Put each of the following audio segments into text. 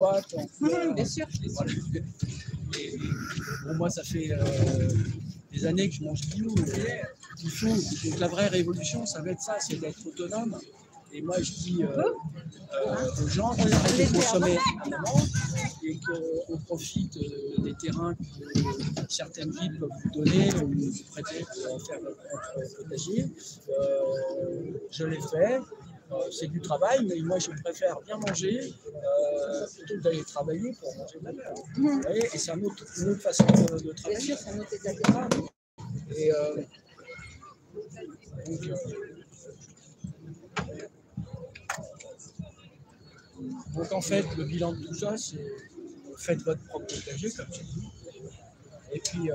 Bien sûr. Voilà. Bon, moi, ça fait des années que je mange bio. Il faut, donc la vraie révolution, ça va être ça, c'est d'être autonome. Et moi, je dis aux gens qui arrêtent de consommer un moment et qu'on profite des terrains que certaines villes peuvent vous donner ou vous prêter pour faire votre potager. Je l'ai fait. C'est du travail, mais moi je préfère bien manger plutôt que d'aller travailler pour manger de la merde. Vous voyez, et c'est une autre façon de travailler. Bien sûr, c'est un autre état d'esprit. Et donc en fait, le bilan de tout ça, c'est faites votre propre potager, comme j'ai dit. Et puis,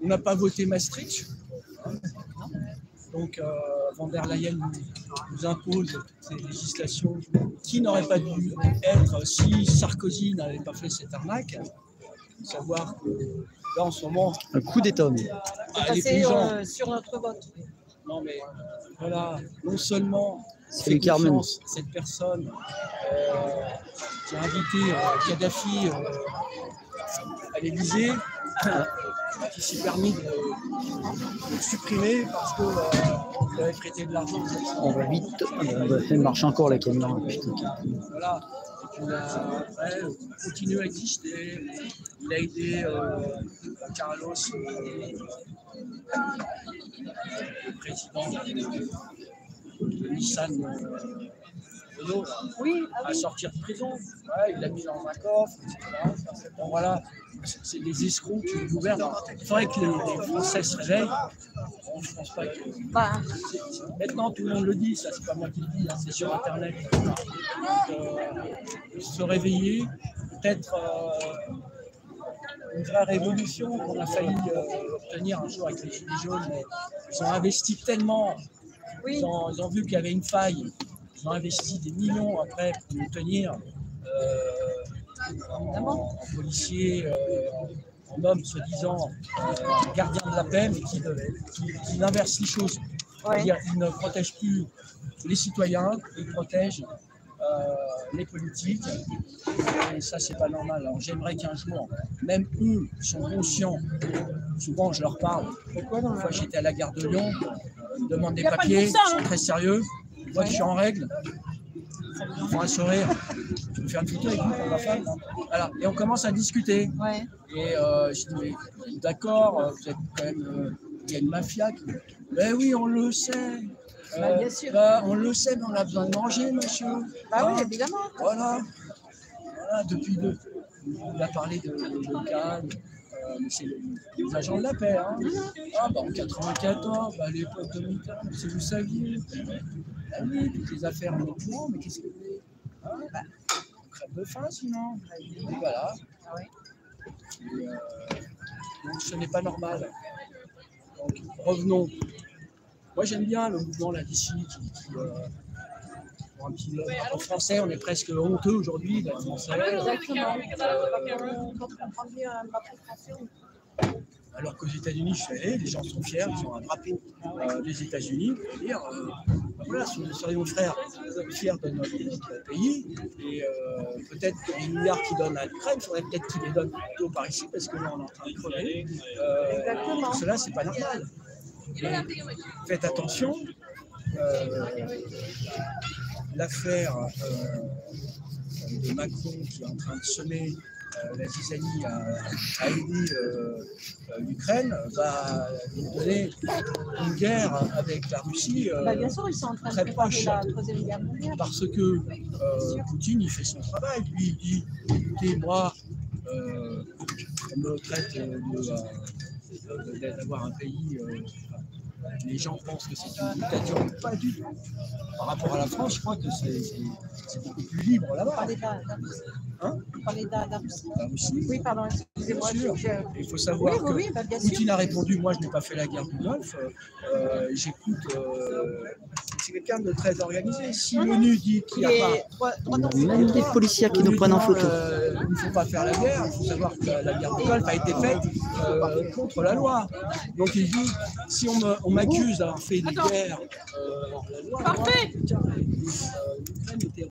on n'a pas voté Maastricht. Hein. Donc, Van der Leyen nous impose toutes ces législations qui n'auraient pas dû être si Sarkozy n'avait pas fait cette arnaque. Il faut savoir que là, en ce moment... Un coup d'État. Les paysans... sur notre vote. Non, mais voilà, non seulement c'est fait confiance cette personne qui a invité Kadhafi à l'Élysée, qui s'est permis de le supprimer parce qu'il avait prêté de l'argent. On va vite, on va faire marcher encore la caméra. Voilà. Et puis après, il continue à exister. Il a aidé Carlos, le président de Nissan Renault, à sortir de prison. Ouais, il l'a mis dans un coffre, etc. Bon, voilà, c'est des escrocs qui nous gouvernent. Il faudrait que les Français se réveillent. Bon, je ne pense pas que... Maintenant, tout le monde le dit, ça, c'est pas moi qui le dis, hein, c'est sur Internet. Donc, se réveiller, peut-être une vraie révolution qu'on a failli obtenir un jour avec les Gilets jaunes. Mais ils ont investi tellement, ils ont vu qu'il y avait une faille. Ils ont investi des millions après pour nous tenir en policiers, en hommes soi-disant gardiens de la paix, mais qui inversent les choses. C'est-à-dire qu'ils ne protègent plus les citoyens, ils protègent les politiques. Et ça, c'est pas normal. Alors j'aimerais qu'un jour, même eux sont conscients. Souvent, je leur parle. Une fois, j'étais à la gare de Lyon, ils me demandent des papiers, ils sont très sérieux. Moi, je suis en règle. Il faut un sourire. Je peux faire une photo avec vous pour ma femme. Voilà. Et on commence à discuter. Ouais. Et je dis, d'accord, vous êtes quand même. Il y a une mafia qui. Ben oui, on le sait. Bien sûr. On le sait, mais on a besoin de manger, monsieur. Ah oui, évidemment. Voilà. Depuis deux. Il a parlé de Cannes. Mais c'est les agents de la paix. Hein. Ah, bah, en 94, à l'époque de Mitterrand, si vous saviez. Ah oui, toutes les affaires en courant, mais qu'est-ce que vous voulez, hein, on crève de faim sinon. Et voilà. Et, donc ce n'est pas normal. Donc revenons. Moi j'aime bien le mouvement là d'ici pour un petit en français, on est presque honteux aujourd'hui d'être français. Exactement. Alors qu'aux États-Unis, je suis allé, les gens sont fiers, ils ont un drapeau des États-Unis, pour dire voilà, soyons frères, fiers de notre pays, et peut-être que les milliards qu'ils donnent à l'Ukraine, il faudrait peut-être qu'ils les donnent plutôt par ici, parce que là, on est en train de crever. Cela, c'est pas normal. Et faites attention, l'affaire de Macron qui est en train de semer la zizanie à aider l'Ukraine va nous donner une guerre avec la Russie bien sûr, ils sont en train de très préparer proche. la Troisième Guerre mondiale. Parce que Poutine, il fait son travail. Lui, il dit, écoutez, moi, on me traite d'avoir un pays... les gens pensent que c'est une dictature, pas du tout. Par rapport à la France, je crois que c'est beaucoup plus libre là-bas. Vous parlez de la Russie. La Russie. Oui, pardon, excusez-moi. Il faut savoir que Poutine a répondu, moi je n'ai pas fait la guerre du Golfe, j'écoute, c'est quelqu'un de très organisé. Si l'ONU dit qu'il n'y a pas... Même des policiers qui nous prennent en photo. Il ne faut pas faire la guerre, il faut savoir que la guerre du Golfe a été faite contre la loi. Donc il dit, si on m'accuse d'avoir fait des guerres hors la loi, l'Ukraine était